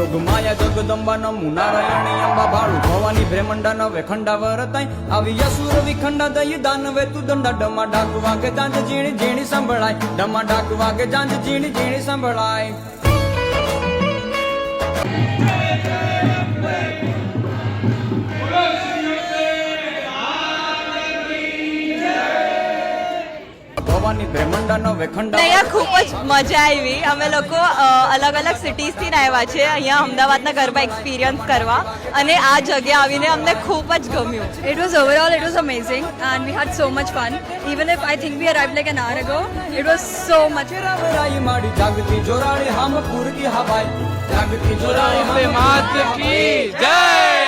જોગમાયા જગદંબા નમુ નારાયણી અંબા ભાળુ ભવાની બ્રહ્મંડા નવે ખંડા વરતાઈ આવી યસુર વિખંડા દઈ દાનવે તું દંડા ડમા ડાક વાગે જાંજ ઝીણી ઝીણી સંભળાય ડમા ડાક વાગે જાંજ ઝીણી ઝીણી સંભળાય ભવાની બ્રહ્મંડા નવે ખંડા અહીંયા ખૂબ જ મજા આવી. અમે લોકો અલગ અલગ સિટીઝથી આવ્યા છે અહીંયા અમદાવાદના ગરબા એક્સપિરિયન્સ કરવા અને આ જગ્યા આવીને અમને ખૂબ જ ગમ્યું. It was overall, it was amazing and we had so much fun. Even if I think we arrived like an hour ago, it was so much fun. રાઈ માડી જાગતી જોરાળી હામ પૂરકી હવાઈ જાગતી જોરાળી માત કી જય.